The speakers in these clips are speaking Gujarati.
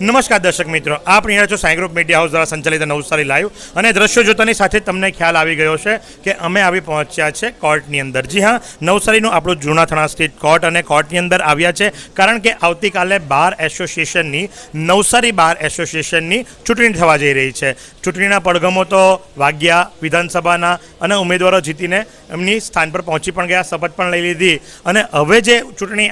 નમસ્કાર દર્શક મિત્રો, આપ અહીંયા છો સાઈ ગ્રુપ મીડિયા હાઉસ દ્વારા સંચાલિત નવસારી લાઈવ અને દ્રશ્યો જોતાની સાથે તમને ખ્યાલ આવી ગયો છે કે અમે આવી પહોંચ્યા છે કોર્ટની અંદર। જી હા, નવસારીનું આપણું જૂનાથણા સ્થિત કોર્ટ અને કોર્ટની અંદર આવ્યા છે કારણ કે આવતીકાલે બાર એસોસિએશનની નવસારી બાર એસોસિએશનની ચૂંટણી થવા જઈ રહી છે। ચૂંટણીના પડઘમો તો વાગ્યા વિધાનસભાના અને ઉમેદવારો જીતીને એમની સ્થાન પર પહોંચી પણ ગયા, શપથ પણ લઈ લીધી અને હવે જે ચૂંટણી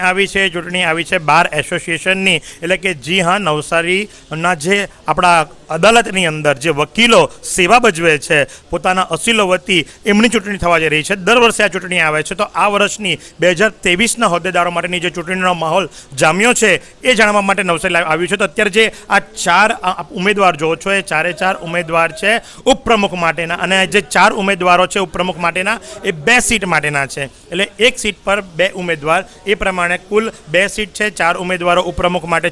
આવી છે બાર એસોસિએશનની, એટલે કે જી હા નવસારીના જે આપણા અદાલતની અંદર જે વકીલો સેવા ભજવે છે પોતાના અસીલો વતી એમની ચૂંટણી થવા જઈ રહી છે। દર વર્ષે આ ચૂંટણી આવે છે, તો આ વર્ષની 2023ના હોદ્દેદારો માટેની જે ચૂંટણીનો માહોલ જામ્યો છે એ જાણવા માટે નવસારી લાઈવ આવ્યું છે। તો અત્યારે જે આ 4 ઉમેદવાર જો છો એ 4 ઉમેદવાર છે ઉપપ્રમુખ માટેના, અને જે 4 ઉમેદવારો છે ઉપપ્રમુખ માટેના એ 2 સીટ માટેના છે, એટલે એક સીટ પર 2 ઉમેદવાર, એ પ્રમાણે કુલ 2 સીટ છે। 4 ઉમેદવારો ઉપપ્રમુખ માટે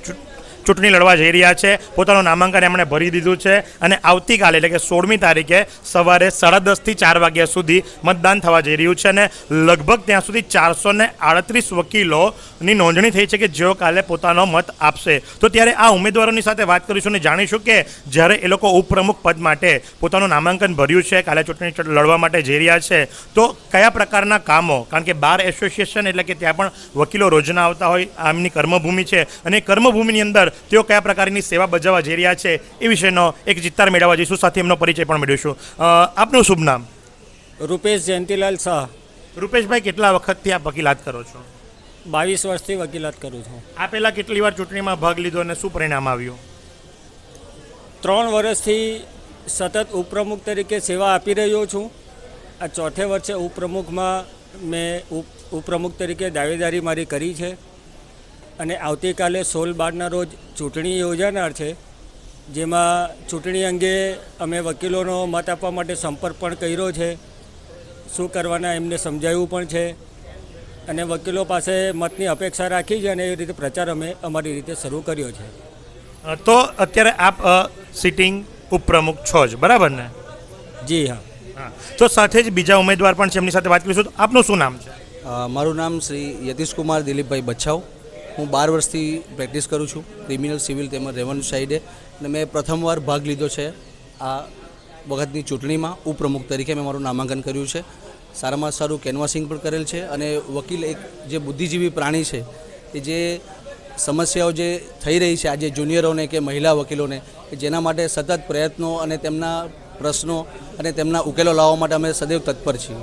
ચૂંટણી લડવા જઈ રહ્યા છે। પોતાનું નામાંકન એમણે ભરી દીધું છે અને આવતીકાલે એટલે કે 16મી તારીખે સવારે 10:30 થી 4 વાગ્યા સુધી મતદાન થવા જઈ રહ્યું છે અને લગભગ ત્યાં સુધી 438 વકીલોની નોંધણી થઈ છે કે જેઓ કાલે પોતાનો મત આપશે। તો ત્યારે આ ઉમેદવારોની સાથે વાત કરીશું અને જાણીશું કે જ્યારે એ લોકો ઉપપ્રમુખ પદ માટે પોતાનું નામાંકન ભર્યું છે, કાલે ચૂંટણી લડવા માટે જઈ રહ્યા છે, તો કયા પ્રકારના કામો, કારણ કે બાર એસોસિએશન એટલે કે ત્યાં પણ વકીલો રોજના આવતા હોય, આમની કર્મભૂમિ છે અને કર્મભૂમિની અંદર તેઓ કયા પ્રકારની સેવા બજાવવા જઈ રહ્યા છે એ વિશેનો એક ચિત્તાર મેળવવા જઈશું, સાથે એમનો પરિચય પણ મેળવીશું। આપનું શુભ નામ? રૂપેશ જયંતિલાલ શાહ। રૂપેશભાઈ, કેટલા વખતથી આપ વકીલાત કરો છો? 22 વર્ષથી વકીલાત કરું છું। આ પહેલાં કેટલી વાર ચૂંટણીમાં ભાગ લીધો અને શું પરિણામ આવ્યું? 3 વર્ષથી સતત ઉપપ્રમુખ તરીકે સેવા આપી રહ્યો છું। આ 4થે વર્ષે ઉપપ્રમુખમાં મેં ઉપપ્રમુખ તરીકે દાવેદારી મારી કરી છે અને આવતીકાલે 16/12ના રોજ ચૂંટણી યોજાનાર છે, જેમાં ચૂંટણી અંગે અમે વકીલોનો મત આપવા માટે સંપર્ક પણ કર્યો છે, શું કરવાના એમને સમજાવ્યું પણ છે અને વકીલો પાસે મતની અપેક્ષા રાખી છે અને એ રીતે પ્રચાર અમે અમારી રીતે શરૂ કર્યો છે। તો અત્યારે આપ સિટિંગ ઉપપ્રમુખ છો જ, બરાબર ને? જી હા। તો સાથે જ બીજા ઉમેદવાર પણ છે, એમની સાથે વાત કરીશું। આપનું શું નામ છે? મારું નામ શ્રી યતીશ કુમાર દિલીપભાઈ બચ્છાવ। હું 12 વર્ષથી પ્રેક્ટિસ કરું છું, ક્રિમિનલ, સિવિલ તેમજ રેવન્યુ સાઈડે, અને મેં પ્રથમવાર ભાગ લીધો છે આ વખતની ચૂંટણીમાં। ઉપપ્રમુખ તરીકે મેં મારું નામાંકન કર્યું છે। સારામાં સારું કેનવાસિંગ પણ કરેલ છે અને વકીલ એક જે બુદ્ધિજીવી પ્રાણી છે કે જે સમસ્યાઓ જે થઈ રહી છે આજે જુનિયરોને કે મહિલા વકીલોને, કે જેના માટે સતત પ્રયત્નો અને તેમના પ્રશ્નો અને તેમના ઉકેલો લાવવા માટે અમે સદૈવ તત્પર છીએ।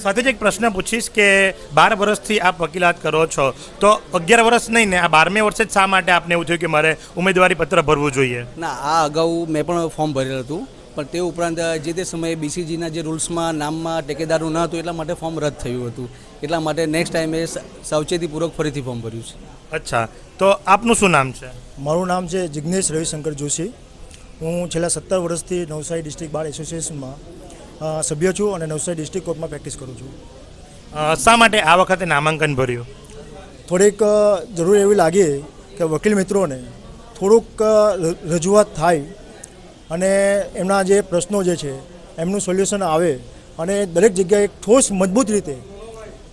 સાથે જ એક પ્રશ્ન પૂછીશ કે 12 વર્ષથી આપ વકીલાત કરો છો, તો 11 વર્ષ નહીં ને આ 12મે વર્ષે જ શા માટે આપને એવું થયું કે મારે ઉમેદવારી પત્ર ભરવું જોઈએ? ના, આ અગાઉ મેં પણ ફોર્મ ભરેલું હતું, પણ તે ઉપરાંત જે તે સમયે BCGના જે રૂલ્સમાં નામમાં ટેકેદારનું ન હતું એટલા માટે ફોર્મ રદ થયું હતું, એટલા માટે નેક્સ્ટ ટાઈમે સાવચેતીપૂર્વક ફરીથી ફોર્મ ભર્યું છે। અચ્છા, તો આપનું શું નામ છે? મારું નામ છે જિગ્નેશ રવિશંકર જોશી। હું છેલ્લા 17 વર્ષથી નવસારી ડિસ્ટ્રિક્ટ બાર એસોસિએશનમાં સભ્ય છું અને નવસારી ડિસ્ટ્રિક્ટ કોર્ટમાં પ્રેક્ટિસ કરું છું। શા માટે આ વખતે નામાંકન ભર્યું? થોડીક જરૂર એવી લાગી કે વકીલ મિત્રોને થોડુંક રજૂઆત થાય અને એમના જે પ્રશ્નો જે છે એમનું સોલ્યુશન આવે અને દરેક જગ્યાએ ઠોસ મજબૂત રીતે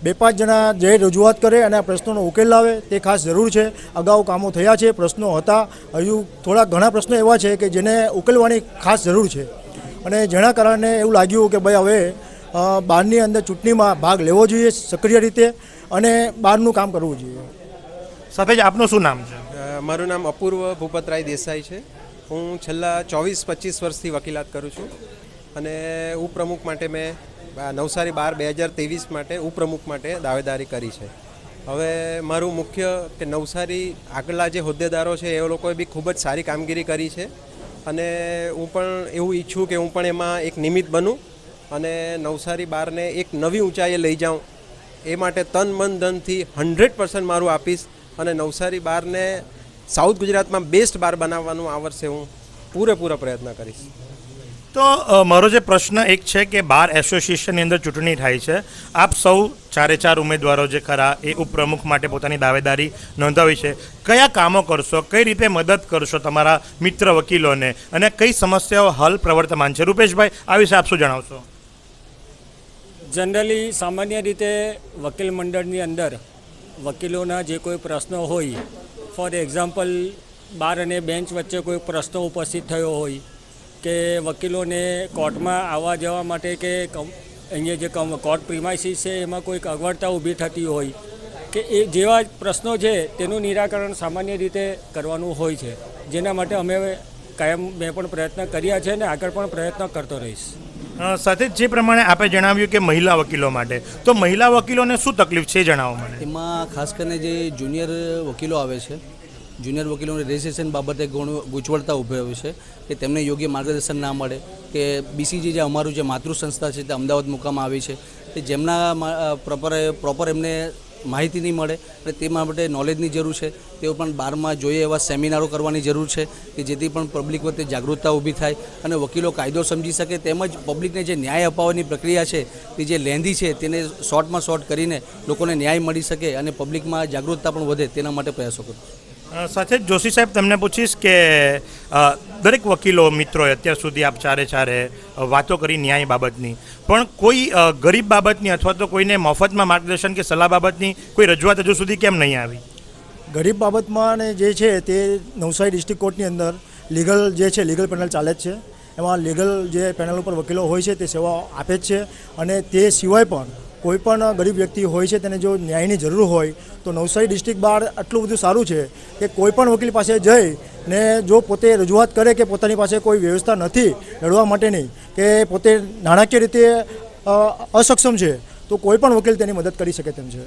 2-5 જણા જે રજૂઆત કરે અને આ પ્રશ્નોનો ઉકેલ લાવે તે ખાસ જરૂર છે। અગાઉ કામો થયા છે, પ્રશ્નો હતા, હજુ ઘણા પ્રશ્નો એવા છે કે જેને ઉકેલવાની ખાસ જરૂર છે અને જેના કારણે એવું લાગ્યું કે ભાઈ હવે બહારની અંદર ચૂંટણીમાં ભાગ લેવો જોઈએ સક્રિય રીતે અને બહારનું કામ કરવું જોઈએ। સાથે જ આપનું શું નામ છે? મારું નામ અપૂર્વ ભૂપતરાય દેસાઈ છે। હું છેલ્લા 24-25 વર્ષથી વકીલાત કરું છું અને ઉપપ્રમુખ માટે મેં નવસારી બાર 2023 માટે ઉપપ્રમુખ માટે દાવેદારી કરી છે। હવે મારું મુખ્ય કે નવસારી આગળના જે હોદ્દેદારો છે એ લોકોએ બી ખૂબ જ સારી કામગીરી કરી છે અને હું પણ એવું ઈચ્છું કે હું પણ એમાં એક નિમિત્ત બનું અને નવસારી બારને એક નવી ઊંચાઈએ લઈ જાઉં, એ માટે તન મન ધનથી 100% મારું આપીશ અને નવસારી બારને સાઉથ ગુજરાતમાં બેસ્ટ બાર બનાવવાનું આ વર્ષે હું પૂરેપૂરો પ્રયત્ન કરીશ। તો મારો જે પ્રશ્ન એક છે કે બાર એસોસિએશનની અંદર ચૂંટણી થાય છે, આપ સૌ 4 ઉમેદવારો જે ખરા એ ઉપપ્રમુખ માટે પોતાની દાવેદારી નોંધાવી છે, કયા કામો કરશો, કઈ રીતે મદદ કરશો તમારા મિત્ર વકીલોને અને કઈ સમસ્યાઓ હલ પ્રવર્તમાન છે? રૂપેશભાઈ, આ વિશે આપ શું જણાવશો? જનરલી સામાન્ય રીતે વકીલ મંડળની અંદર વકીલોના જે કોઈ પ્રશ્નો હોય, ફોર એક્ઝામ્પલ બાર અને બેન્ચ વચ્ચે કોઈ પ્રશ્ન ઉપસ્થિત થયો હોય કે વકીલોને કોર્ટમાં આવવા જવા માટે કે અહીંયા જે કોર્ટ પ્રિમાઇસીસ છે એમાં કોઈક અગવડતા ઊભી થતી હોય કે એ જેવા પ્રશ્નો છે તેનું નિરાકરણ સામાન્ય રીતે કરવાનું હોય છે, જેના માટે અમે કાયમ મેં પણ પ્રયત્ન કર્યા છે અને આગળ પણ પ્રયત્ન કરતો રહીશ. સાથે જે પ્રમાણે આપે જણાવ્યું કે મહિલા વકીલો માટે, તો મહિલા વકીલોને શું તકલીફ છે જણાવો મને. એમાં ખાસ કરીને જે જુનિયર વકીલો આવે છે, જુનિયર વકીલોને રજિસ્ટ્રેશન બાબતે ઘણું ગૂંચવડતા ઊભી આવી છે કે તેમને યોગ્ય માર્ગદર્શન ના મળે, કે બીસીજી જે અમારું જે માતૃ સંસ્થા છે તે અમદાવાદ મુકામમાં આવી છે, કે જેમના પ્રોપર એમને માહિતી નહીં મળે અને તે માટે નોલેજની જરૂર છે. તેઓ પણ બારમાં જોઈએ એવા સેમિનારો કરવાની જરૂર છે કે જેથી પણ પબ્લિક વચ્ચે જાગૃતતા ઊભી થાય અને વકીલો કાયદો સમજી શકે, તેમજ પબ્લિકને જે ન્યાય અપાવવાની પ્રક્રિયા છે તે જે લેન્ધી છે તેને શોર્ટમાં શોર્ટ કરીને લોકોને ન્યાય મળી શકે અને પબ્લિકમાં જાગૃતતા પણ વધે, તેના માટે પ્રયાસો કરું. સાથે જ જોશી સાહેબ તમને પૂછીશ કે દરેક વકીલો મિત્રોએ અત્યાર સુધી આપ ચારે વાતો કરી ન્યાય બાબતની, પણ કોઈ ગરીબ બાબતની અથવા તો કોઈને મફતમાં માર્ગદર્શન કે સલાહ બાબતની કોઈ રજૂઆત હજુ સુધી કેમ નહીં આવી? ગરીબ બાબતમાં ને જે છે તે નવસારી ડિસ્ટ્રિક્ટ કોર્ટની અંદર લીગલ જે છે લીગલ પેનલ ચાલે જ છે. એમાં લીગલ જે પેનલ ઉપર વકીલો હોય છે તે સેવા આપે જ છે અને તે સિવાય પણ કોઈ પણ ગરીબ વ્યક્તિ હોય છે તેને જો ન્યાયની જરૂર હોય તો નવસારી ડિસ્ટ્રિક્ટ બાર આટલું બધું સારું છે કે કોઈ પણ વકીલ પાસે જઈ ને જો પોતે રજૂઆત કરે કે પોતાની પાસે કોઈ વ્યવસ્થા નથી લડવા માટેની, કે પોતે નાણાકીય રીતે અસક્ષમ છે, તો કોઈ પણ વકીલ તેની મદદ કરી શકે તેમ છે.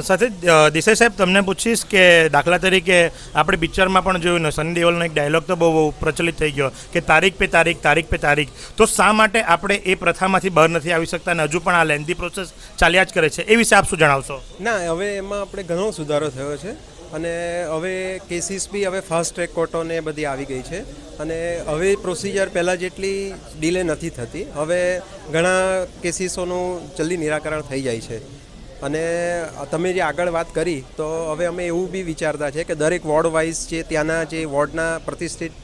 સાથે દેસાઈ સાહેબ તમને પૂછીશ કે દાખલા તરીકે આપણે પિક્ચરમાં પણ જોયું ને, સની દેઓલનો એક ડાયલોગ તો બહુ પ્રચલિત થઈ ગયો કે તારીખ પે તારીખ, તો શા માટે આપણે એ પ્રથામાંથી બહાર નથી આવી શકતા અને હજુ પણ આ લેન્ધી પ્રોસેસ ચાલ્યા જ કરે છે, એ વિશે આપ શું જણાવશો? ના, હવે એમાં આપણે ઘણો સુધારો થયો છે અને હવે કેસીસ બી હવે ફાસ્ટ ટ્રેક કોર્ટોને બધી આવી ગઈ છે અને હવે પ્રોસિજર પહેલાં જેટલી ડિલે નથી થતી. હવે ઘણા કેસીસોનું જલ્દી નિરાકરણ થઈ જાય છે. અને તમે જે આગળ વાત કરી તો હવે અમે એવું બી વિચારતા છે કે દરેક વોર્ડ વાઇઝ જે ત્યાંના જે વોર્ડના પ્રતિષ્ઠિત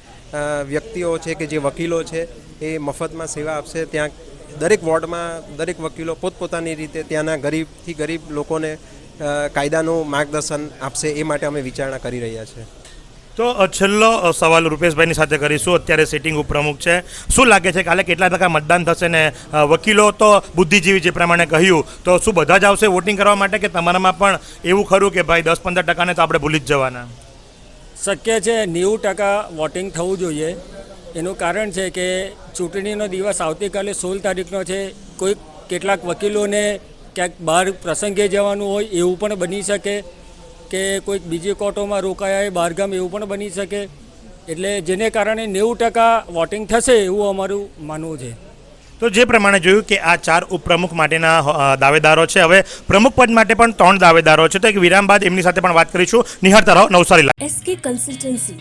વ્યક્તિઓ છે કે જે વકીલો છે એ મફતમાં સેવા આપશે. ત્યાં દરેક વોર્ડમાં દરેક વકીલો પોતપોતાની રીતે ત્યાંના ગરીબથી ગરીબ લોકોને કાયદાનું માર્ગદર્શન આપશે, એ માટે અમે વિચારણા કરી રહ્યા છીએ. તો છેલ્લો સવાલ રૂપેશભાઈની સાથે કરીશું. અત્યારે સિટિંગ ઉપપ્રમુખ છે, શું લાગે છે કાલે કેટલા ટકા મતદાન થશે ને વકીલો તો બુદ્ધિજીવી જે પ્રમાણે કહ્યું, તો શું બધા જ આવશે વોટિંગ કરવા માટે કે તમારામાં પણ એવું ખરું કે ભાઈ 10-15% તો આપણે ભૂલી જ જવાના? શક્ય છે 90% વોટિંગ થવું જોઈએ. એનું કારણ છે કે ચૂંટણીનો દિવસ આવતીકાલે 16 તારીખનો છે. કોઈ કેટલાક વકીલોને ક્યાંક બહાર પ્રસંગે જવાનું હોય એવું પણ બની શકે, કે કોઈક બીજી કોર્ટોમાં રોકાયા હોય બહારગામ, એવું પણ બની શકે. એટલે જેને કારણે 90% વોટિંગ થશે એવું અમારું માનવું છે. તો જે પ્રમાણે જોયું કે આ 4 ઉપપ્રમુખ માટેના દાવેદારો છે, હવે પ્રમુખ પદ માટે પણ 3 દાવેદારો છે. તો એક વિરામ બાદ એમની સાથે પણ વાત કરીશું. નિહાળતા રહો નવસારી લાઈવ. એસકે કન્સલ્ટન્સી,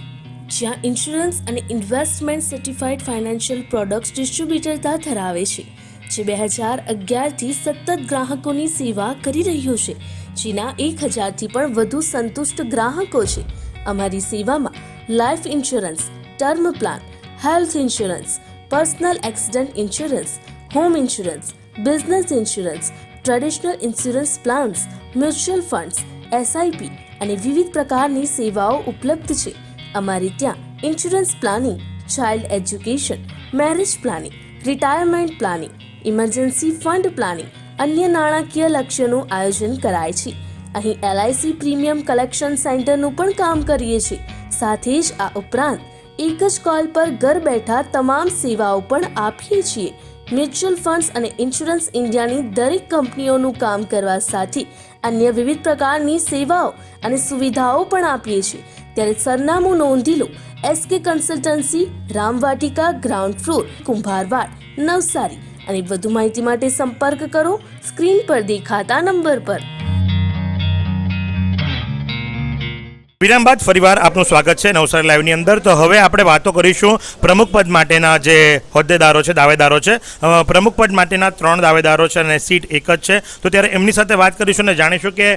જ્યાં ઇન્સ્યોરન્સ અને ઇન્વેસ્ટમેન્ટ સર્ટિફાઈડ ફાઇનાન્શિયલ પ્રોડક્ટ્સ ડિસ્ટ્રીબ્યુટરતા ધરાવે છે, જે 2011થી સતત ગ્રાહકોની સેવા કરી રહ્યો છે, જેના 1000થી પણ વધુ સંતુષ્ટ ગ્રાહકો છે. અમારી સેવામાં life insurance, term plan, health insurance, personal accident insurance, home insurance, business insurance, traditional insurance plans, mutual funds, SIP અને વિવિધ પ્રકારની સેવાઓ ઉપલબ્ધ છે. અમારે ત્યાં insurance planning, child education, marriage planning, retirement planning, emergency fund planning, અન્ય નાણાકીય લક્ષ્યનું આયોજન કરાય છે. અહીં એલઆઈસી પ્રીમિયમ કલેક્શન સેન્ટરનું પણ કામ કરીએ છીએ. સાથે જ આ ઉપરાંત એક જ કોલ પર ઘર બેઠા તમામ સેવાઓ પણ આપીએ છીએ. મ્યુચ્યુઅલ ફંડ્સ અને ઇન્સ્યોરન્સ ઇન્ડિયાની દરેક કંપનીઓનું કામ કરવા સાથે અન્ય વિવિધ પ્રકારની સેવાઓ અને સુવિધાઓ પણ આપીએ છીએ. ત્યારે સરનામું નોંધી લો. SK consultancy, Ramvatika, ground floor, Kumbharwad, Navsari. અને વધુ માહિતી માટે સંપર્ક કરો સ્ક્રીન પર દેખાતા નંબર પર. વિરામ બાદ ફરીવાર આપનું સ્વાગત છે નવસારી લાઈવની અંદર. તો હવે આપણે વાતો કરીશું પ્રમુખ પદ માટેના જે હોદ્દેદારો છે, દાવેદારો છે. પ્રમુખ પદ માટેના 3 દાવેદારો છે અને સીટ એક જ છે. તો ત્યારે એમની સાથે વાત કરીશું અને જાણીશું કે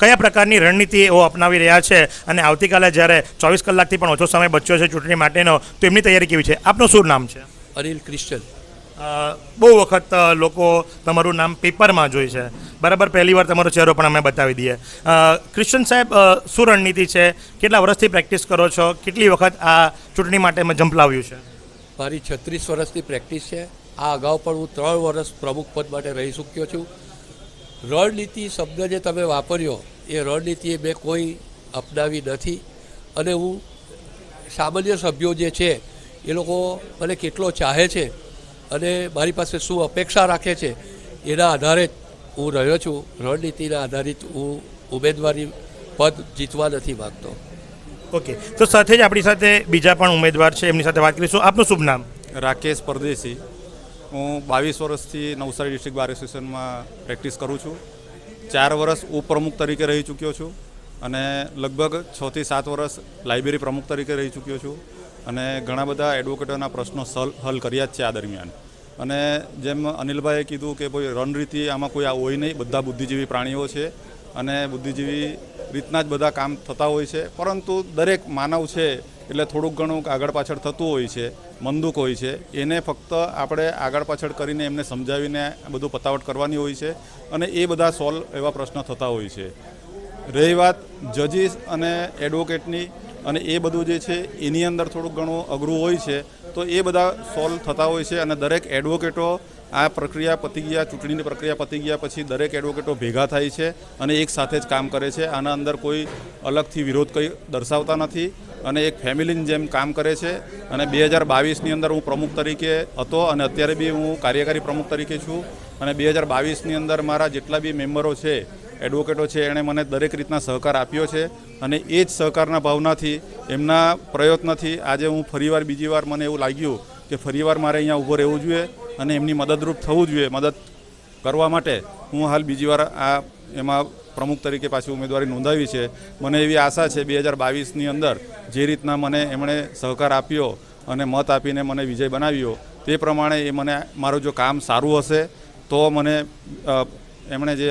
કયા પ્રકારની રણનીતિ એઓ અપનાવી રહ્યા છે અને આવતીકાલે જ્યારે 24 કલાકથી પણ ઓછો સમય બચ્યો છે ચૂંટણી માટેનો, તો એમની તૈયારી કેવી છે? આપનું શું નામ છે? અનિલ ક્રિસ્ટલ. બહુ વખત લોકો તમારું નામ પેપરમાં જોઈ છે, બરાબર? પહેલી વાર તમારો ચહેરો પણ અમે બતાવી દઈએ. ક્રિશ્ચન સાહેબ, શું રણનીતિ છે? કેટલા વર્ષથી પ્રેક્ટિસ કરો છો? કેટલી વખત આ ચૂંટણી માટે મેં ઝંપલાવ્યું છે? મારી 36 વર્ષની પ્રેક્ટિસ છે. આ અગાઉ પણ હું 3 વર્ષ પ્રમુખ પદ માટે રહી ચૂક્યો છું. રણનીતિ શબ્દ જે તમે વાપર્યો એ રણનીતિ મેં કોઈ અપનાવી નથી. અને હું સામાન્ય સભ્યો જે છે એ લોકો મને કેટલો ચાહે છે અને મારી પાસે શું અપેક્ષા રાખે છે એના આધારે જ હું રહ્યો છું. રણનીતિના આધારિત હું ઉમેદવારી પદ જીતવા નથી માગતો. ઓકે, તો સાથે જ આપણી સાથે બીજા પણ ઉમેદવાર છે, એમની સાથે વાત કરીશું. આપનું શુભ નામ? રાકેશ પરદેશી. હું 22 વર્ષથી નવસારી ડિસ્ટ્રિક્ટ બાર એસોસિએશનમાં પ્રેક્ટિસ કરું છું. 4 વર્ષ ઉપપ્રમુખ તરીકે રહી ચૂક્યો છું અને લગભગ 6 થી 7 વર્ષ લાઇબ્રેરી પ્રમુખ તરીકે રહી ચૂક્યો છું અને ઘણા બધા એડવોકેટોના પ્રશ્નો હલ કર્યા જ છે આ દરમિયાન. અને જેમ અનિલભાઈએ કીધું કે ભાઈ રણનીતિ આમાં કોઈ હોય નહીં, બધા બુદ્ધિજીવી પ્રાણીઓ છે અને બુદ્ધિજીવી રીતના જ બધા કામ થતા હોય છે. પરંતુ દરેક માનવ છે એટલે થોડુંક ઘણું આગળ પાછળ થતું હોય છે, મંદુક હોય છે. એને ફક્ત આપણે આગળ પાછળ કરીને એમને સમજાવીને બધું પતાવટ કરવાની હોય છે અને એ બધા સોલ્વ એવા પ્રશ્નો થતા હોય છે. રહી વાત જજીસ અને એડવોકેટની, અને એ બધું જે છે એની અંદર થોડુંક ઘણું અઘરું હોય છે, તો એ બધા સોલ્વ થતા હોય છે. અને દરેક એડવોકેટો આ પ્રક્રિયા પતી ગયા, ચૂંટણીની પ્રક્રિયા પતી ગયા પછી દરેક એડવોકેટો ભેગા થાય છે અને એક સાથે જ કામ કરે છે. આના અંદર કોઈ અલગથી વિરોધ કંઈ દર્શાવતા નથી અને એક ફેમિલીની જેમ કામ કરે છે. અને 2022ની અંદર હું પ્રમુખ તરીકે હતો અને અત્યારે બી હું કાર્યકારી પ્રમુખ તરીકે છું. અને 2022ની અંદર મારા જેટલા બી મેમ્બરો છે, એડવોકેટો છે, એણે મને દરેક રીતના સહકાર આપ્યો છે અને એ જ સહકારના ભાવનાથી, એમના પ્રયત્નથી આજે હું ફરીવાર બીજી વાર મને એવું લાગ્યું કે ફરીવાર મારે અહીંયા ઊભો રહેવું જોઈએ અને એમની મદદરૂપ થવું જોઈએ. મદદ કરવા માટે હું હાલ બીજી વાર આ એમાં પ્રમુખ તરીકે પાછી ઉમેદવારી નોંધાવી છે. મને એવી આશા છે 2022ની અંદર જે રીતના મને એમણે સહકાર આપ્યો અને મત આપીને મને વિજય બનાવ્યો, તે પ્રમાણે એ મને મારું જો કામ સારું હશે તો મને એમણે જે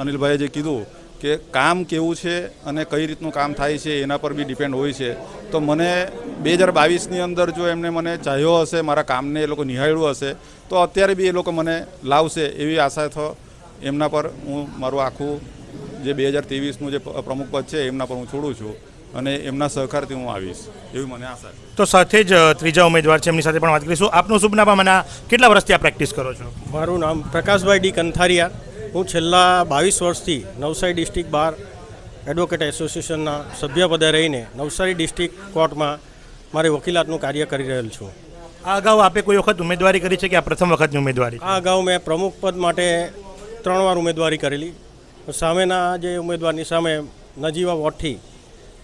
અનિલભાઈએ જે કીધું કે કામ કેવું છે અને કઈ રીતનું કામ થાય છે એના પર બી ડિપેન્ડ હોય છે. તો મને 2022ની અંદર જો એમણે મને ચાહ્યો હશે, મારા કામને એ લોકો નિહાળ્યું હશે, તો અત્યારે બી એ લોકો મને લાવશે એવી આશા તો એમના પર હું મારું આખું જે 2023નું જે પ્રમુખ પદ છે એમના પર હું છોડું છું અને એમના સહકારથી હું આવીશ એવી મને આશા છે. તો સાથે જ ત્રીજા ઉમેદવાર છે, એમની સાથે પણ વાત કરીશું. આપનું શુભ નામ? મને કેટલા વર્ષથી આ પ્રેક્ટિસ કરો છો? મારું નામ પ્રકાશભાઈ ડી કંથારિયા. હું છેલ્લા 22 વર્ષથી નવસારી ડિસ્ટ્રિક્ટ બાર એડવોકેટ એસોસિએશનના સભ્યપદે રહીને નવસારી ડિસ્ટ્રિક્ટ કોર્ટમાં મારી વકીલાતનું કાર્ય કરી રહેલ છું. આ અગાઉ આપે કોઈ વખત ઉમેદવારી કરી છે કે આ પ્રથમ વખતની ઉમેદવારી? આ અગાઉ મેં પ્રમુખ પદ માટે 3 વાર ઉમેદવારી કરેલી. સામેના જે ઉમેદવારની સામે નજીવા વોટથી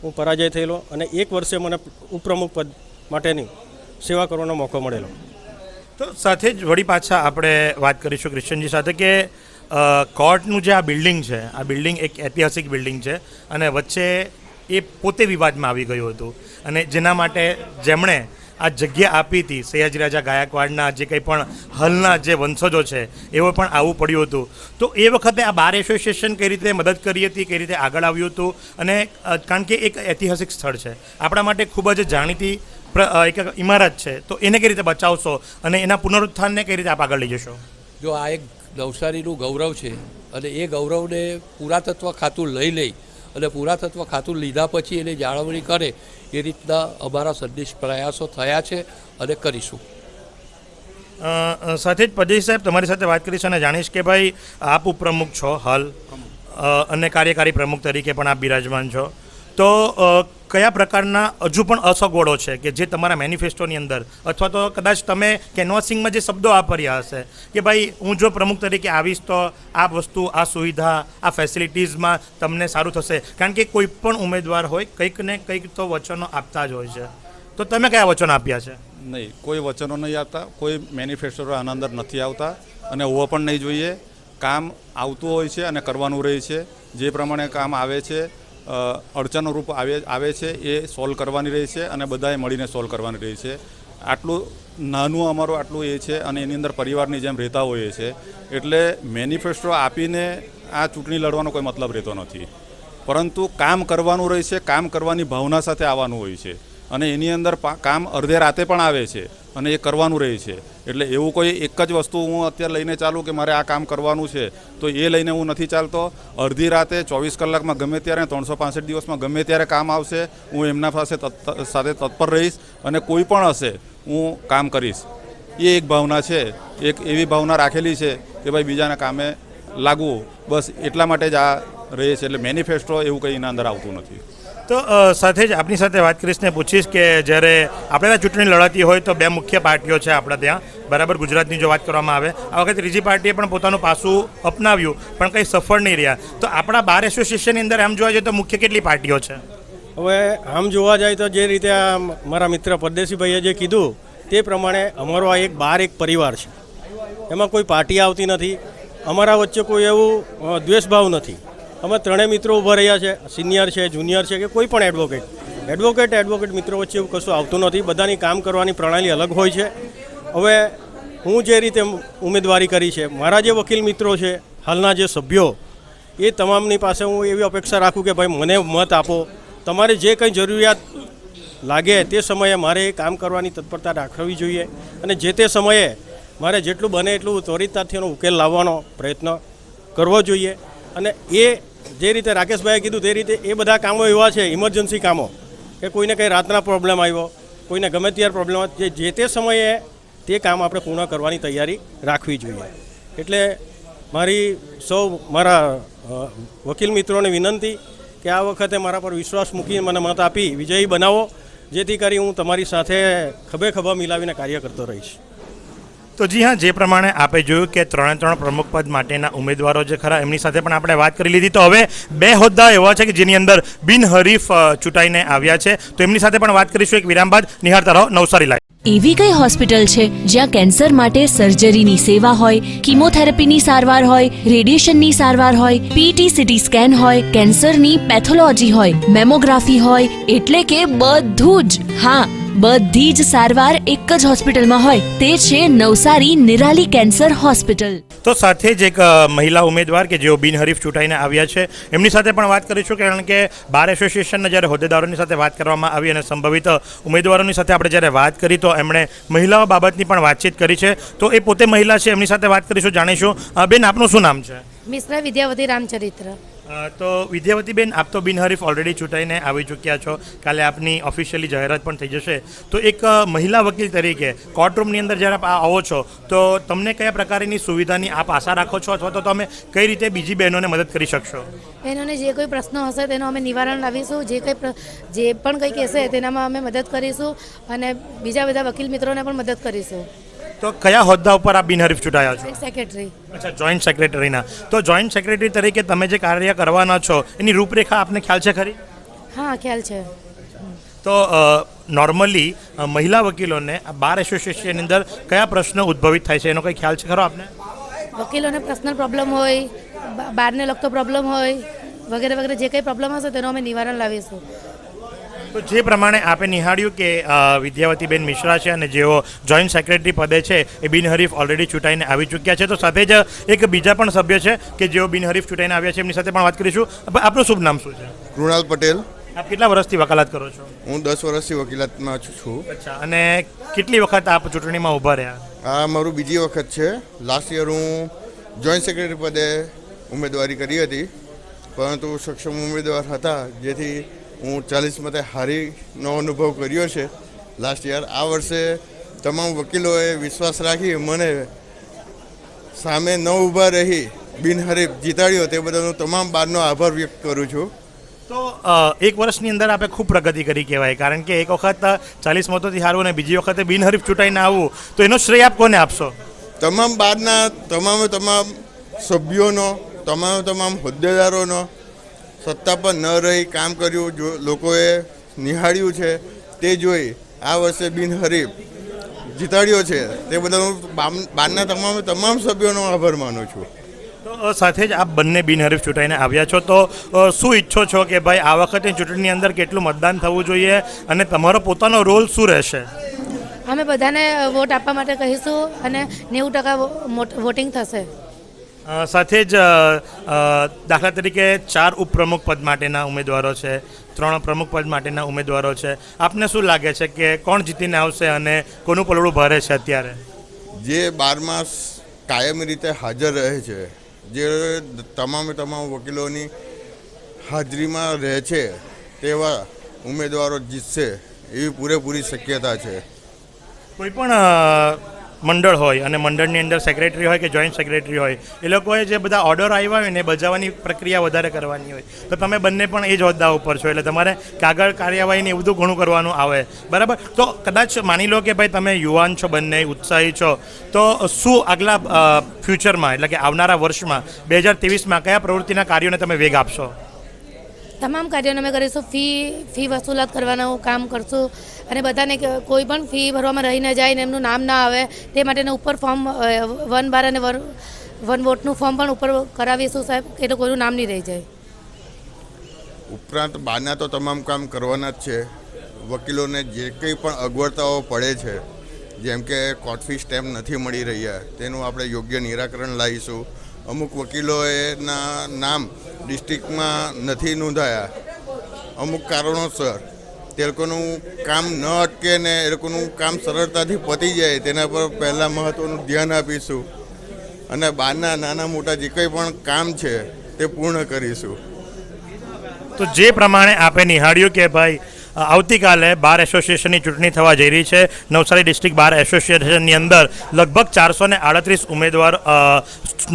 હું પરાજય થયેલો અને 1 વર્ષે મને ઉપપ્રમુખ પદ માટેની સેવા કરવાનો મોકો મળેલો. તો સાથે જ વળી પાછા આપણે વાત કરીશું ક્રિશ્ચનજી સાથે કે કોર્ટનું જે આ બિલ્ડિંગ છે, આ બિલ્ડિંગ એક ઐતિહાસિક બિલ્ડિંગ છે અને વચ્ચે એ પોતે વિવાદમાં આવી ગયું હતું અને જેના માટે જેમણે આ જગ્યા આપી હતી, સયાજીરાજા ગાયકવાડના જે કંઈ પણ હાલના જે વંશજો છે એવો પણ આવવું પડ્યું હતું. તો એ વખતે આ બાર એસોસિએશન કઈ રીતે મદદ કરી હતી, કઈ રીતે આગળ આવ્યું હતું? અને કારણ કે એક ઐતિહાસિક સ્થળ છે, આપણા માટે ખૂબ જ જાણીતી એક ઇમારત છે, તો એને કઈ રીતે બચાવશો અને એના પુનરુત્થાનને કઈ રીતે આપ આગળ લઈ જશો? જો આ એક નવસારીનું ગૌરવ છે અને એ ગૌરવને પુરાતત્વ ખાતું લઈ અને પુરાતત્વ ખાતું લીધા પછી એને જાળવણી કરે એ રીતના અમારા સંનિષ્ઠ પ્રયાસો થયા છે અને કરીશું. સાથે જ પદેશ સાહેબ, તમારી સાથે વાત કરીશ અને જાણીશ કે ભાઈ આપ ઉપપ્રમુખ છો હાલ અને કાર્યકારી પ્રમુખ તરીકે પણ આપ બિરાજમાન છો, તો કયા પ્રકારના હજુ પણ અસગવડો છે કે જે તમારા મેનિફેસ્ટોની અંદર અથવા તો કદાચ તમે કેનવાસિંગમાં જે શબ્દો વાપર્યા હશે કે ભાઈ હું જો પ્રમુખ તરીકે આવીશ તો આ વસ્તુ, આ સુવિધા, આ ફેસિલિટીઝમાં તમને સારું થશે? કારણ કે કોઈ પણ ઉમેદવાર હોય કંઈક ને કંઈક તો વચનો આપતા જ હોય છે, તો તમે કયા વચનો આપ્યા છે? નહીં, કોઈ વચનો નહીં આપતા, કોઈ મેનિફેસ્ટો આના અંદર નથી આવતા અને હોવા પણ નહીં જોઈએ. કામ આવતું હોય છે અને કરવાનું રહે છે. જે પ્રમાણે કામ આવે છે, અડચણો રૂપ આવે છે એ સોલ્વ કરવાની રહી છે અને બધાએ મળીને સોલ્વ કરવાની રહી છે. આટલું નાનું અમારું આટલું એ છે અને એની અંદર પરિવારની જેમ રહેતા હોઈએ છે. એટલે મેનિફેસ્ટો આપીને આ ચૂંટણી લડવાનો કોઈ મતલબ રહેતો નથી, પરંતુ કામ કરવાનું રહે છે, કામ કરવાની ભાવના સાથે આવવાનું હોય છે અને એની અંદર કામ અડધે રાતે પણ આવે છે અને એ કરવાનું રહે છે. એટલે એવું કોઈ એક જ વસ્તુ હું અત્યારે લઈને ચાલું કે મારે આ કામ કરવાનું છે તો એ લઈને હું નથી ચાલતો. અડધી રાતે 24 કલાકમાં ગમે ત્યારે 365 દિવસમાં ગમે ત્યારે કામ આવશે, હું એમના સાથે તત્પર રહીશ અને કોઈ પણ હશે હું કામ કરીશ. એ એક ભાવના છે, એક એવી ભાવના રાખેલી છે કે ભાઈ બીજાના કામે લાગવું, બસ એટલા માટે જ આ રહે છે. એટલે મેનિફેસ્ટો એવું કંઈ એના અંદર આવતું નથી. તો સાથે જ આપની સાથે વાત કરીશ ને પૂછીશ કે જ્યારે આપણે ચૂંટણી લડાતી હોય તો બે મુખ્ય પાર્ટીઓ છે આપણા ત્યાં, બરાબર. ગુજરાતની જો વાત કરવામાં આવે, આ વખતે ત્રીજી પાર્ટીએ પણ પોતાનું પાસું અપનાવ્યું પણ કંઈ સફળ નહીં રહ્યા. તો આપણા બાર એસોસિએશનની અંદર આમ જોવા જઈએ તો મુખ્ય કેટલી પાર્ટીઓ છે? હવે આમ જોવા જાય તો જે રીતે આ મારા મિત્ર પરદેશીભાઈએ જે કીધું તે પ્રમાણે અમારો આ એક પરિવાર છે. એમાં કોઈ પાર્ટી આવતી નથી, અમારા વચ્ચે કોઈ એવું દ્વેષભાવ નથી. અમે ત્રણેય મિત્રો ઊભા રહ્યા છે, સિનિયર છે, જુનિયર છે કે કોઈ પણ એડવોકેટ મિત્રો વચ્ચે એવું કશું આવતું નથી. બધાની કામ કરવાની પ્રણાલી અલગ હોય છે. હવે હું જે રીતે ઉમેદવારી કરી છે, મારા જે વકીલ મિત્રો છે, હાલના જે સભ્યો, એ તમામની પાસે હું એવી અપેક્ષા રાખું કે ભાઈ મને મત આપો, તમારે જે કંઈ જરૂરિયાત લાગે તે સમયે મારે કામ કરવાની તત્પરતા દાખવવી જોઈએ અને જે તે સમયે મારે જેટલું બને એટલું ત્વરિતતાથી એનો ઉકેલ લાવવાનો પ્રયત્ન કરવો જોઈએ. અને એ જે રીતે રાકેશભાઈએ કીધું તે રીતે એ બધા કામો એવા છે, ઇમરજન્સી કામો, કે કોઈને કંઈ રાતના પ્રોબ્લેમ આવ્યો, કોઈને ગમે ત્યારે પ્રોબ્લેમ આવ્યો, જે તે સમયે તે કામ આપણે પૂર્ણ કરવાની તૈયારી રાખવી જોઈએ. એટલે મારા વકીલ મિત્રોને વિનંતી કે આ વખતે મારા પર વિશ્વાસ મૂકી મને મત આપી વિજયી બનાવો, જેથી કરી હું તમારી સાથે ખભે ખભા મિલાવીને કાર્ય કરતો રહીશ. તો જી હા, જે પ્રમાણે આપે જોયું કે 3 પ્રમુખ પદ માટેના ઉમેદવારો જે ખરા એમની સાથે પણ આપણે વાત કરી લીધી. તો હવે 2 હોદ્દા એવા છે કે જેની અંદર બિનહરીફ ચૂંટાઈને આવ્યા છે, તો એમની સાથે પણ વાત કરીશું. એક વિરામ બાદ નિહાળતા રહો નવસારી લાઈવ. એવી કઈ હોસ્પિટલ છે જ્યાં કેન્સર માટે સર્જરીની સેવા હોય, કીમોથેરાપીની સારવાર હોય, રેડિયેશનની સારવાર હોય, પીટી સીટી સ્કેન હોય, કેન્સરની પેથોલોજી હોય, મેમોગ્રાફી હોય, એટલે કે બધું જ. હા, બધી જ સારવાર એક જ હોસ્પિટલમાં હોય. તે છે નવસારી નિરાલી કેન્સર હોસ્પિટલ. તો સાથે જ એક મહિલા ઉમેદવાર કે જેઓ બિનહરીફ ચૂંટાઈને આવ્યા છે એમની સાથે પણ વાત કરીશું. કારણ કે બાર એસોસિએશનના જ્યારે હોદ્દેદારોની સાથે વાત કરવામાં આવી અને સંભવિત ઉમેદવારોની સાથે આપણે જ્યારે વાત કરી તો એમણે મહિલાઓ બાબતની પણ વાતચીત કરી છે. તો એ પોતે મહિલા છે, એમની સાથે વાત કરીશું, જાણીશું. બેન, આપનું શું નામ છે? મિશ્રા વિદ્યાવતી રામચરિત્ર. તો વિદ્યાવતીબેન, આપ તો બિનહરીફ ઓલરેડી ચૂંટાઈને આવી ચૂક્યા છો. કાલે આપની ઓફિશિયલી જાહેરાત પણ થઈ જશે. તો એક મહિલા વકીલ તરીકે કોર્ટરૂમની અંદર જ્યારે આપ આવો છો તો તમને કયા પ્રકારની સુવિધાની આપ આશા રાખો છો, અથવા તો તમે કઈ રીતે બીજી બહેનોને મદદ કરી શકશો? બહેનોને જે કોઈ પ્રશ્નો હશે તેનો અમે નિવારણ લાવીશું. જે પણ કંઈ કહેશે તેનામાં અમે મદદ કરીશું અને બીજા બધા વકીલ મિત્રોને પણ મદદ કરીશું. તો કયા હોદ્દા ઉપર આપ બિનહરીફ ચૂંટાયા છો? સેક્રેટરી. અચ્છા, જોઈન્ટ સેક્રેટરીના. તો જોઈન્ટ સેક્રેટરી તરીકે તમે જે કાર્ય કરવાના છો એની રૂપરેખા આપને ખ્યાલ છે ખરી? હા, ખ્યાલ છે. તો નોર્મલી મહિલા વકીલોને આ બાર એસોસિએશનની અંદર કયા પ્રશ્નો ઉદ્ભવિત થાય છે એનો કંઈ ખ્યાલ છે ખરો આપને? વકીલોને પર્સનલ પ્રોબ્લેમ હોય, બારને લગતો પ્રોબ્લેમ હોય, વગેરે વગેરે જે કંઈ પ્રોબ્લેમ હશે તેનો અમે નિવારણ લાવીશું. તો જે પ્રમાણે આપે નિહાળ્યું કે વિદ્યાવતીબેન મિશ્રા છે અને જેઓ જોઈન્ટ સેક્રેટરી પદે છે એ બિનહરીફ ઓલરેડી ચૂંટાઈને આવી ચૂક્યા છે. તો સાથે જ એક બીજા પણ સભ્ય છે કે જેઓ બિનહરીફ ચૂંટાઈને આવ્યા છે, એમની સાથે પણ વાત કરીશું. આપનું શુભ નામ શું છે? કૃણાલ પટેલ. આપ કેટલા વર્ષથી વકાલત કરો છો? હું 10 વર્ષથી વકીલાતમાં છું. અચ્છા, અને કેટલી વખત આપ ચૂંટણીમાં ઊભા રહ્યા? આ મારું બીજી વખત છે. લાસ્ટ યર હું જોઈન્ટ સેક્રેટરી પદે ઉમેદવારી કરી હતી, પરંતુ સક્ષમ ઉમેદવાર હતા, જેથી હું 40 મતે હારીનો અનુભવ કર્યો છે લાસ્ટ યર. આ વર્ષે તમામ વકીલોએ વિશ્વાસ રાખી મને સામે ન ઊભા રહી બિનહરીફ જીતાડ્યો, તે બદલ હું તમામ બારનો આભાર વ્યક્ત કરું છું. તો એક વર્ષની અંદર આપણે ખૂબ પ્રગતિ કરી કહેવાય, કારણ કે એક વખત 40 મતોથી હારવું અને બીજી વખતે બિનહરીફ ચૂંટાઈને આવવું, તો એનો શ્રેય આપ કોને આપશો? તમામ બારના તમામ સભ્યોનો, તમામ હોદ્દેદારોનો. સત્તા પર ન રહી કામ કર્યું, જો લોકોએ નિહાળ્યું છે તે જોઈ આ વર્ષે બિનહરીફ જીતાડ્યો છે, તે બદલ હું બારના તમામ સભ્યોનો આભાર માનું છું. તો સાથે જ આપ બંને બિનહરીફ ચૂંટાઈને આવ્યા છો, તો શું ઈચ્છો છો કે ભાઈ આ વખતે ચૂંટણીની અંદર કેટલું મતદાન થવું જોઈએ અને તમારો પોતાનો રોલ શું રહેશે? અમે બધાને વોટ આપવા માટે કહીશું અને 90% વોટિંગ થશે. સાથે જ દાખલા તરીકે 4 ઉપપ્રમુખ પદ માટેના ઉમેદવારો છે, 3 પ્રમુખ પદ માટેના ઉમેદવારો છે. આપને શું લાગે છે કે કોણ જીતીને આવશે અને કોનું પલડું ભારે છે અત્યારે? જે 12 કાયમી રીતે હાજર રહે છે, જે તમામ વકીલોની હાજરીમાં રહે છે તેવા ઉમેદવારો જીતશે એવી પૂરેપૂરી શક્યતા છે. કોઈ પણ મંડળ હોય અને મંડળની અંદર સેક્રેટરી હોય કે જોઈન્ટ સેક્રેટરી હોય, એ લોકોએ જે બધા ઓર્ડર આવ્યા હોય ને એ બજાવવાની પ્રક્રિયા વધારે કરવાની હોય, તો તમે બંને પણ એ જ હોદ્દા ઉપર છો એટલે તમારે કાગળ કાર્યવાહીને એ બધું ઘણું કરવાનું આવે, બરાબર? તો કદાચ માની લો કે ભાઈ તમે યુવાન છો, બંને ઉત્સાહી છો, તો શું આગલા ફ્યુચરમાં એટલે કે આવનારા વર્ષમાં 2023માં કયા પ્રવૃત્તિના કાર્યોને તમે વેગ આપશો? તમામ કાર્યોને અમે કરીશું. ફી વસૂલાત કરવાનું કામ કરશું અને બધાને કોઈ પણ ફી ભરવામાં રહી ન જાય ને એમનું નામ ના આવે તે માટેનું ઉપર ફોર્મ 1/12 અને 1 વોટનું ફોર્મ પણ ઉપર કરાવીશું સાહેબ, એટલે કોઈનું નામ નહીં રહી જાય. ઉપરાંત બહારના તો તમામ કામ કરવાના જ છે. વકીલોને જે કંઈ પણ અગવડતાઓ પડે છે, જેમ કે કોર્ટ ફી સ્ટેમ્પ નથી મળી રહ્યા, તેનું આપણે યોગ્ય નિરાકરણ લાવીશું. અમુક વકીલોના નામ ડિસ્ટ્રિક્ટમાં નથી નોંધાયા અમુક કારણોસર, તે લોકોનું કામ ન અટકે ને એ લોકોનું કામ સરળતાથી પતી જાય તેના પર પહેલાં મહત્ત્વનું ધ્યાન આપીશું અને બહારના નાના મોટા જે કંઈ પણ કામ છે તે પૂર્ણ કરીશું. તો જે પ્રમાણે આપે નિહાળ્યું કે ભાઈ આવતીકાલે બાર એસોસિએશનની ચૂંટણી થવા જઈ રહી છે. નવસારી ડિસ્ટ્રિક્ટ બાર એસોસિએશનની અંદર લગભગ 438 ઉમેદવાર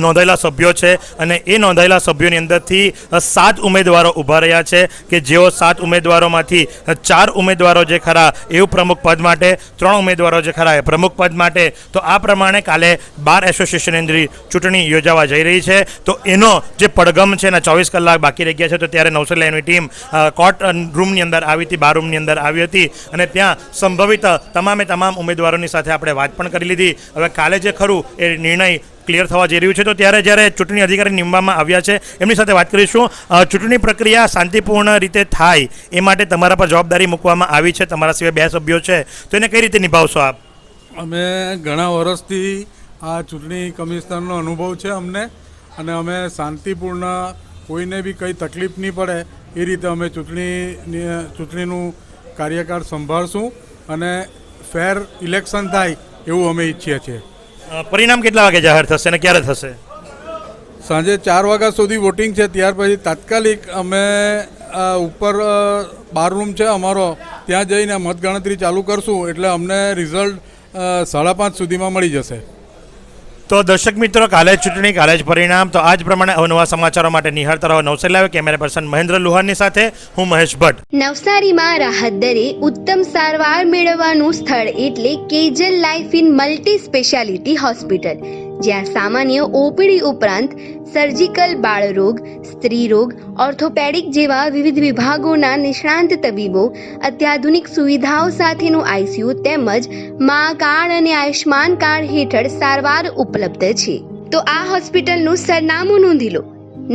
નોંધાયેલા સભ્યો છે અને એ નોંધાયેલા સભ્યોની અંદરથી 7 ઉમેદવારો ઊભા રહ્યા છે કે જેઓ 7 ઉમેદવારોમાંથી 4 ઉમેદવારો જે ખરા એ પ્રમુખ પદ માટે, 3 ઉમેદવારો જે ખરા એ પ્રમુખ પદ માટે. તો આ પ્રમાણે કાલે બાર એસોસિએશનની અંદર ચૂંટણી યોજાવા જઈ રહી છે. તો એનો જે પડઘમ છે એના 24 કલાક બાકી રહી ગયા છે. તો ત્યારે નવસારી લાઈવની ટીમ કોર્ટ રૂમની અંદર આવી હતી, રૂમની અંદર આવી હતી અને ત્યાં સંભવિત તમામ ઉમેદવારોની સાથે આપણે વાત પણ કરી લીધી. હવે કાલે જે ખરું એ નિર્ણય ક્લિયર થવા જઈ રહ્યું છે. તો ત્યારે જ્યારે ચૂંટણી અધિકારી નિમવામાં આવ્યા છે એમની સાથે વાત કરીશું. ચૂંટણી પ્રક્રિયા શાંતિપૂર્ણ રીતે થાય એ માટે તમારા પર જવાબદારી મૂકવામાં આવી છે. તમારા સિવાય 2 સભ્યો છે, તો એને કઈ રીતે નિભાવશો આપ? અમે ઘણા વર્ષથી આ ચૂંટણી કમિશનરનો અનુભવ છે અમને, અને અમે શાંતિપૂર્ણ, કોઈને બી કંઈ તકલીફ નહીં પડે એ રીતે અમે ચૂંટણીનું કાર્યકાળ સંભાળશું અને ફેર ઇલેક્શન થાય એવું અમે ઈચ્છીએ છીએ. પરિણામ કેટલા વાગે જાહેર થશે અને ક્યારે થશે? સાંજે 4 વાગ્યા સુધી વોટિંગ છે, ત્યાર પછી તાત્કાલિક અમે ઉપર બારરૂમ છે અમારો, ત્યાં જઈને મતગણતરી ચાલુ કરશું એટલે અમને રિઝલ્ટ 5:30 સુધીમાં મળી જશે. તો દર્શક મિત્રો, કાલે જ ચૂંટણી, કાલે જ પરિણામ. તો આ જ પ્રમાણે અવનવા સમાચારો માટે નિહાળતા રહો Navsari live. Camera person Mahendra લુહારની સાથે હું મહેશ ભટ્ટ. નવસારીમાં રાહત દરે ઉત્તમ સારવાર મેળવવાનું સ્થળ એટલે Kejal life in multi speciality hospital, જ્યાં સામાન્ય ઓપીડી ઉપરાંત સર્જિકલ, બાળરોગ, સ્ત્રી રોગ, ઓર્થોપેડિક જેવા વિવિધ વિભાગોના નિષ્ણાંત તબીબો, અત્યાધુનિક સુવિધાઓ સાથેનું આઈસીયુ તેમજ મા કાર્ડ અને આયુષ્માન કાર્ડ હેઠળ સારવાર ઉપલબ્ધ છે. તો આ હોસ્પિટલનું સરનામું નોંધી લો.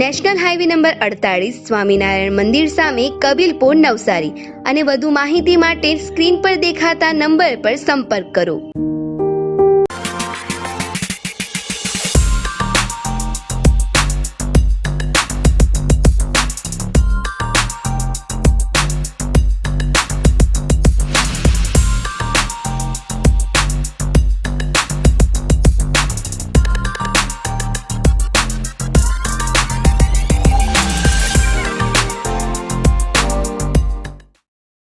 નેશનલ હાઈવે નંબર 48, સ્વામિનારાયણ મંદિર સામે, કબીલપુર, નવસારી. અને વધુ માહિતી માટે સ્ક્રીન પર દેખાતા નંબર પર સંપર્ક કરો.